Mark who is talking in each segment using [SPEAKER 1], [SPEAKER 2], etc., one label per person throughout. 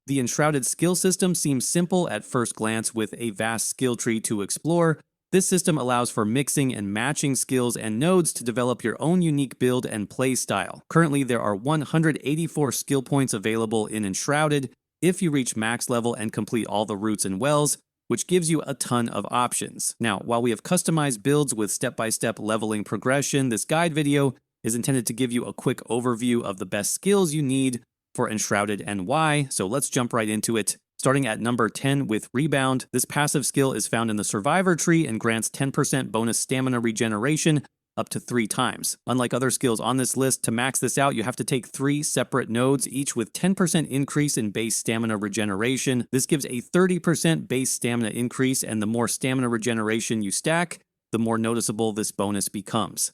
[SPEAKER 1] The Enshrouded skill system seems simple at first glance with a vast skill tree to explore. This system allows for mixing and matching skills and nodes to develop your own unique build and play style. Currently, there are 184 skill points available in Enshrouded if you reach max level and complete all the routes and wells, which gives you a ton of options. Now, while we have customized builds with step-by-step leveling progression, this guide video is intended to give you a quick overview of the best skills you need for Enshrouded and why, so let's jump right into it. Starting at number 10 with Rebound, this passive skill is found in the Survivor tree and grants 10% bonus stamina regeneration up to 3 times. Unlike other skills on this list, to max this out, you have to take 3 separate nodes, each with 10% increase in base stamina regeneration. This gives a 30% base stamina increase, and the more stamina regeneration you stack, the more noticeable this bonus becomes.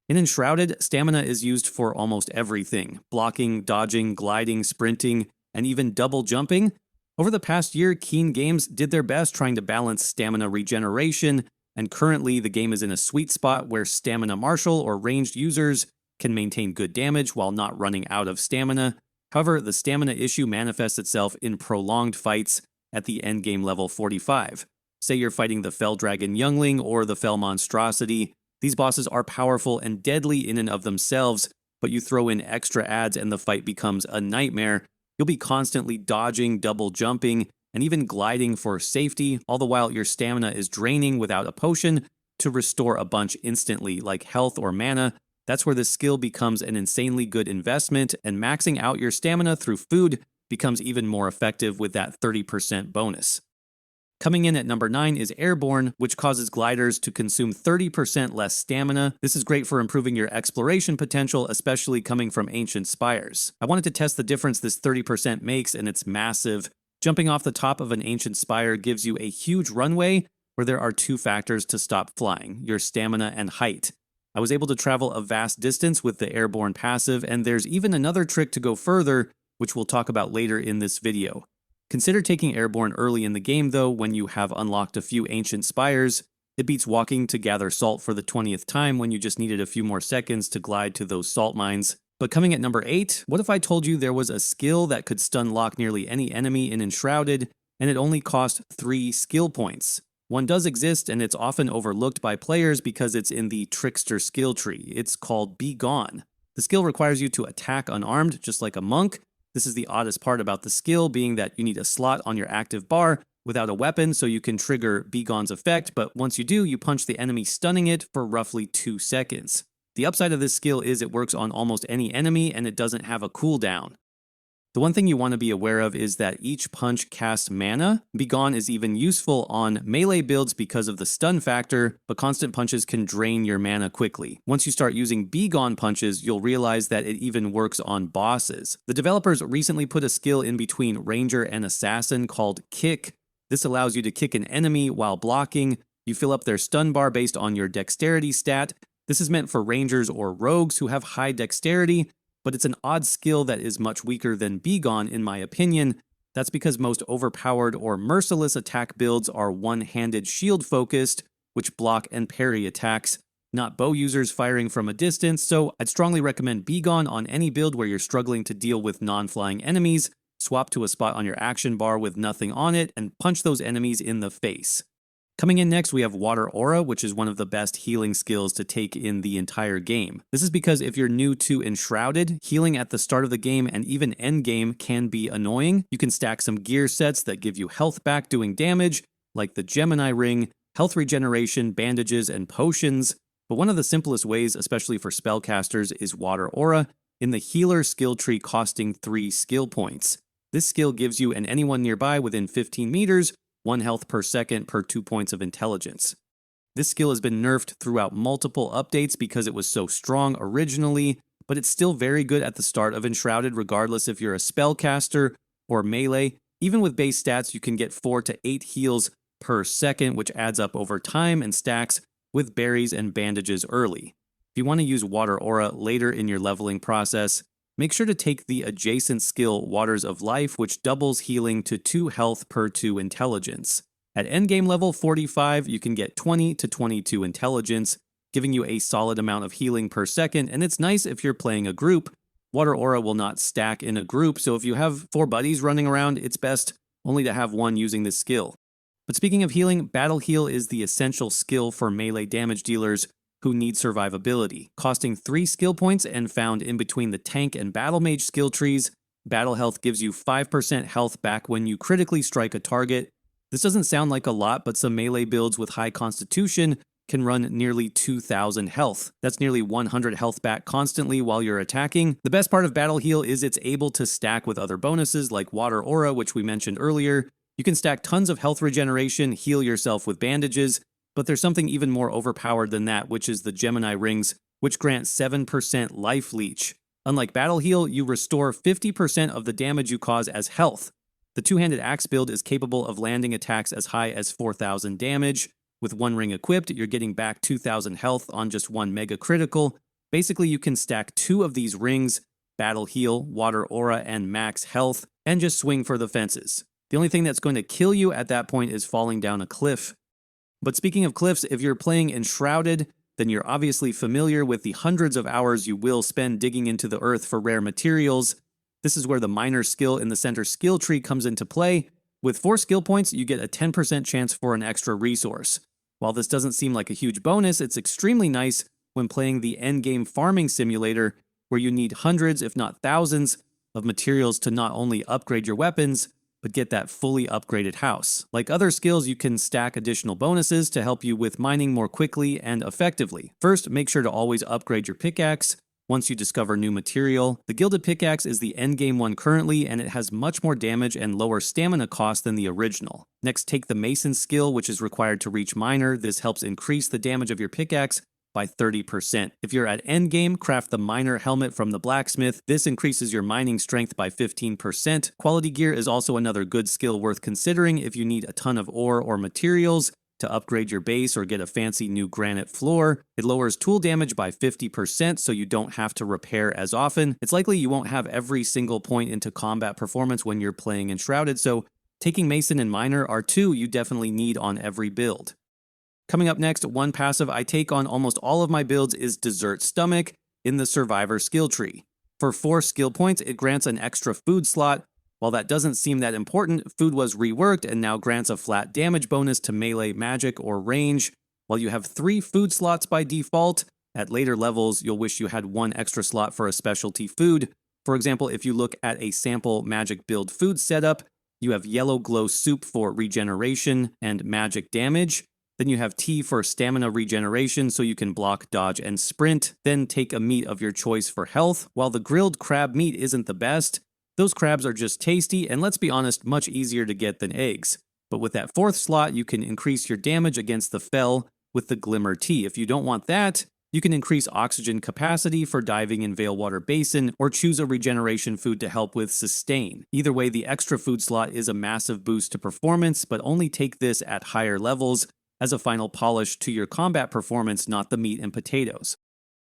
[SPEAKER 1] In Enshrouded, stamina is used for almost everything: blocking, dodging, gliding, sprinting, and even double jumping. Over the past year, Keen Games did their best trying to balance stamina regeneration, and currently the game is in a sweet spot where stamina marshal or ranged users can maintain good damage while not running out of stamina. However, the stamina issue manifests itself in prolonged fights at the endgame level 45. Say you're fighting the Fell Dragon Youngling or the Fell Monstrosity. These bosses are powerful and deadly in and of themselves, but you throw in extra adds and the fight becomes a nightmare. You'll be constantly dodging, double jumping, and even gliding for safety, all the while your stamina is draining without a potion to restore a bunch instantly, like health or mana. That's where this skill becomes an insanely good investment, and maxing out your stamina through food becomes even more effective with that 30% bonus. Coming in at number 9 is Airborne, which causes gliders to consume 30% less stamina. This is great for improving your exploration potential, especially coming from ancient spires. I wanted to test the difference this 30% makes, and it's massive. Jumping off the top of an ancient spire gives you a huge runway where there are 2 factors to stop flying: your stamina and height. I was able to travel a vast distance with the Airborne passive, and there's even another trick to go further, which we'll talk about later in this video. Consider taking Airborne early in the game though, when you have unlocked a few ancient spires. It beats walking to gather salt for the 20th time when you just needed a few more seconds to glide to those salt mines. But coming at number 8, what if I told you there was a skill that could stun lock nearly any enemy in Enshrouded, and it only cost 3 skill points? One does exist, and it's often overlooked by players because it's in the Trickster skill tree. It's called Begone. The skill requires you to attack unarmed, just like a monk. This is the oddest part about the skill, being that you need a slot on your active bar without a weapon so you can trigger Begone's effect, but once you do, you punch the enemy, stunning it for roughly 2 seconds. The upside of this skill is it works on almost any enemy, and it doesn't have a cooldown. The one thing you want to be aware of is that each punch casts mana. Begone is even useful on melee builds because of the stun factor, but constant punches can drain your mana quickly. Once you start using Begone punches, you'll realize that it even works on bosses. The developers recently put a skill in between Ranger and Assassin called Kick. This allows you to kick an enemy while blocking. You fill up their stun bar based on your dexterity stat. This is meant for Rangers or Rogues who have high dexterity, but it's an odd skill that is much weaker than Begone in my opinion. That's because most overpowered or merciless attack builds are one-handed shield focused, which block and parry attacks, not bow users firing from a distance, so I'd strongly recommend Begone on any build where you're struggling to deal with non-flying enemies. Swap to a spot on your action bar with nothing on it, and punch those enemies in the face. Coming in next, we have Water Aura, which is one of the best healing skills to take in the entire game. This is because if you're new to Enshrouded, healing at the start of the game and even endgame can be annoying. You can stack some gear sets that give you health back doing damage, like the Gemini Ring, health regeneration, bandages, and potions. But one of the simplest ways, especially for spellcasters, is Water Aura, in the healer skill tree costing 3 skill points. This skill gives you and anyone nearby within 15 meters 1 health per second per 2 points of intelligence. This skill has been nerfed throughout multiple updates because it was so strong originally, but it's still very good at the start of Enshrouded regardless if you're a spellcaster or melee. Even with base stats, you can get 4 to 8 heals per second, which adds up over time and stacks with berries and bandages early. If you want to use Water Aura later in your leveling process, make sure to take the adjacent skill Waters of Life, which doubles healing to 2 health per 2 intelligence. At endgame level 45, you can get 20 to 22 intelligence, giving you a solid amount of healing per second, and it's nice if you're playing a group. Water Aura will not stack in a group, so if you have 4 buddies running around, it's best only to have one using this skill. But speaking of healing, Battle Heal is the essential skill for melee damage dealers who need survivability. Costing 3 skill points and found in between the tank and battle mage skill trees, Battle Health gives you 5% health back when you critically strike a target. This doesn't sound like a lot, but some melee builds with high constitution can run nearly 2,000 health. That's nearly 100 health back constantly while you're attacking. The best part of Battle Heal is it's able to stack with other bonuses like Water Aura, which we mentioned earlier. You can stack tons of health regeneration, heal yourself with bandages, but there's something even more overpowered than that, which is the Gemini Rings, which grant 7% life leech. Unlike Battle Heal, you restore 50% of the damage you cause as health. The two-handed axe build is capable of landing attacks as high as 4,000 damage. With one ring equipped, you're getting back 2,000 health on just one mega critical. Basically, you can stack 2 of these rings, Battle Heal, Water Aura, and Max Health, and just swing for the fences. The only thing that's going to kill you at that point is falling down a cliff. But speaking of cliffs, if you're playing Enshrouded, then you're obviously familiar with the hundreds of hours you will spend digging into the earth for rare materials. This is where the miner skill in the center skill tree comes into play. With 4 skill points, you get a 10% chance for an extra resource. While this doesn't seem like a huge bonus, it's extremely nice when playing the endgame farming simulator, where you need hundreds, if not thousands, of materials to not only upgrade your weapons, but get that fully upgraded house. Like other skills, you can stack additional bonuses to help you with mining more quickly and effectively. First, make sure to always upgrade your pickaxe once you discover new material. The Gilded Pickaxe is the endgame one currently, and it has much more damage and lower stamina cost than the original. Next, take the Mason skill, which is required to reach Miner. This helps increase the damage of your pickaxe by 30%. If you're at endgame, craft the Miner helmet from the blacksmith. This increases your mining strength by 15%. Quality gear is also another good skill worth considering if you need a ton of ore or materials to upgrade your base or get a fancy new granite floor. It lowers tool damage by 50%, so you don't have to repair as often. It's likely you won't have every single point into combat performance when you're playing Enshrouded, so taking Mason and Miner are 2 you definitely need on every build. Coming up next, one passive I take on almost all of my builds is Desert Stomach in the Survivor skill tree. For 4 skill points, it grants an extra food slot. While that doesn't seem that important, food was reworked and now grants a flat damage bonus to melee magic or range. While you have 3 food slots by default, at later levels you'll wish you had 1 extra slot for a specialty food. For example, if you look at a sample magic build food setup, you have Yellow Glow Soup for regeneration and magic damage. Then you have tea for stamina regeneration so you can block, dodge, and sprint. Then take a meat of your choice for health. While the grilled crab meat isn't the best, those crabs are just tasty and, let's be honest, much easier to get than eggs. But with that 4th slot, you can increase your damage against the fell with the Glimmer Tea. If you don't want that, you can increase oxygen capacity for diving in Veilwater Basin or choose a regeneration food to help with sustain. Either way, the extra food slot is a massive boost to performance, but only take this at higher levels as a final polish to your combat performance, not the meat and potatoes.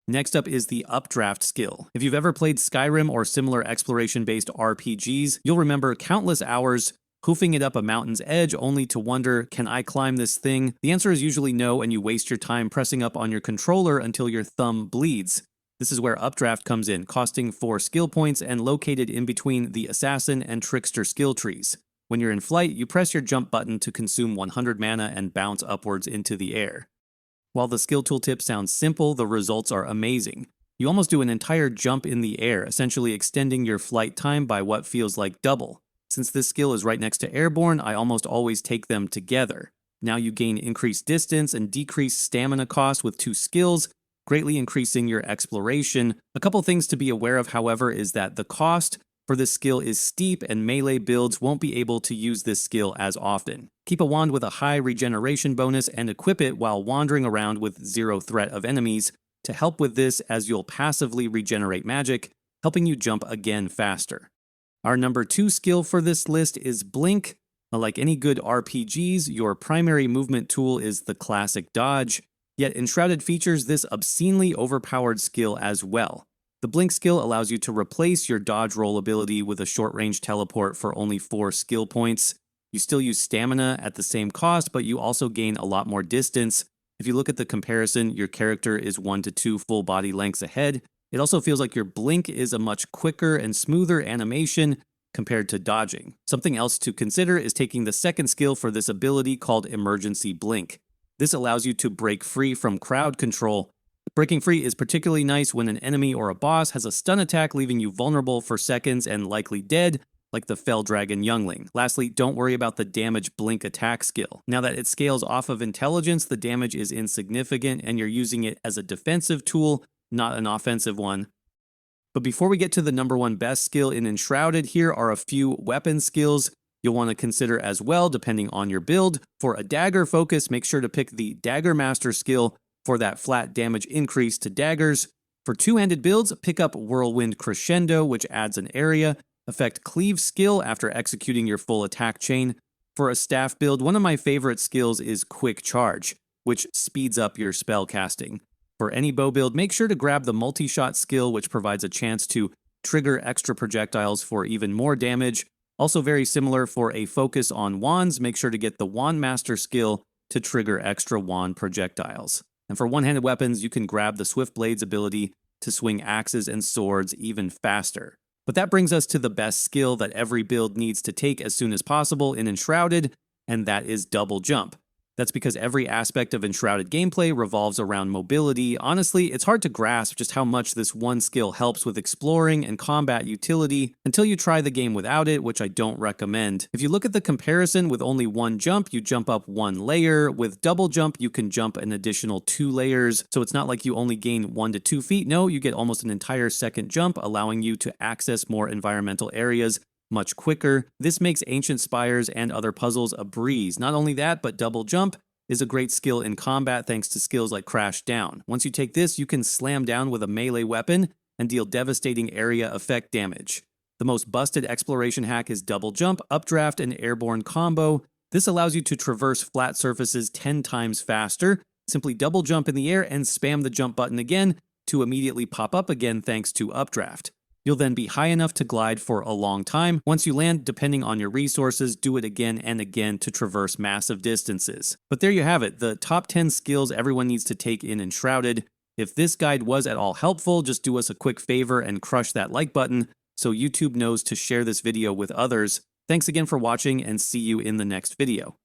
[SPEAKER 1] Next up is the Updraft skill. If you've ever played Skyrim or similar exploration-based RPGs, you'll remember countless hours hoofing it up a mountain's edge only to wonder, can I climb this thing? The answer is usually no, and you waste your time pressing up on your controller until your thumb bleeds. This is where Updraft comes in, costing 4 skill points and located in between the Assassin and Trickster skill trees. When you're in flight, you press your jump button to consume 100 mana and bounce upwards into the air. While the skill tooltip sounds simple, the results are amazing. You almost do an entire jump in the air, essentially extending your flight time by what feels like double. Since this skill is right next to Airborne, I almost always take them together. Now you gain increased distance and decreased stamina cost with 2 skills, greatly increasing your exploration. A couple things to be aware of, however, is that the cost for this skill is steep and melee builds won't be able to use this skill as often. Keep a wand with a high regeneration bonus and equip it while wandering around with 0 threat of enemies to help with this, as you'll passively regenerate magic, helping you jump again faster. Our number 2 skill for this list is Blink. Like any good RPGs, your primary movement tool is the classic dodge, yet Enshrouded features this obscenely overpowered skill as well. The Blink skill allows you to replace your dodge roll ability with a short-range teleport for only 4 skill points. You still use stamina at the same cost, but you also gain a lot more distance. If you look at the comparison, your character is 1 to 2 full body lengths ahead, It also feels like your blink is a much quicker and smoother animation compared to dodging. Something else to consider is taking the second skill for this ability called Emergency Blink. This allows you to break free from crowd control. Breaking free is particularly nice when an enemy or a boss has a stun attack leaving you vulnerable for seconds and likely dead, like the Fell Dragon Youngling. Lastly, don't worry about the damage blink attack skill. Now that it scales off of intelligence, the damage is insignificant and you're using it as a defensive tool, not an offensive one. But before we get to the number one best skill in Enshrouded, here are a few weapon skills you'll want to consider as well depending on your build. For a dagger focus, make sure to pick the Dagger Master skill for that flat damage increase to daggers. For two-handed builds, pick up Whirlwind Crescendo, which adds an area effect cleave skill after executing your full attack chain. For a staff build, one of my favorite skills is Quick Charge, which speeds up your spell casting. For any bow build, make sure to grab the multi-shot skill, which provides a chance to trigger extra projectiles for even more damage. Also very similar for a focus on wands, make sure to get the Wand Master skill to trigger extra wand projectiles. And for one-handed weapons, you can grab the Swift Blades ability to swing axes and swords even faster. But that brings us to the best skill that every build needs to take as soon as possible in Enshrouded, and that is Double Jump. That's because every aspect of Enshrouded gameplay revolves around mobility. Honestly, it's hard to grasp just how much this one skill helps with exploring and combat utility until you try the game without it, which I don't recommend. If you look at the comparison, with only one jump, you jump up one layer. With double jump, you can jump an additional 2 layers. So it's not like you only gain 1 to 2 feet. No, you get almost an entire second jump, allowing you to access more environmental areas much quicker. This makes Ancient Spires and other puzzles a breeze. Not only that, but Double Jump is a great skill in combat thanks to skills like Crash Down. Once you take this, you can slam down with a melee weapon and deal devastating area effect damage. The most busted exploration hack is Double Jump, Updraft, and Airborne combo. This allows you to traverse flat surfaces 10 times faster. Simply double jump in the air and spam the jump button again to immediately pop up again thanks to Updraft. You'll then be high enough to glide for a long time. Once you land, depending on your resources, do it again and again to traverse massive distances. But there you have it, the top 10 skills everyone needs to take in Enshrouded. If this guide was at all helpful, just do us a quick favor and crush that like button so YouTube knows to share this video with others. Thanks again for watching and see you in the next video.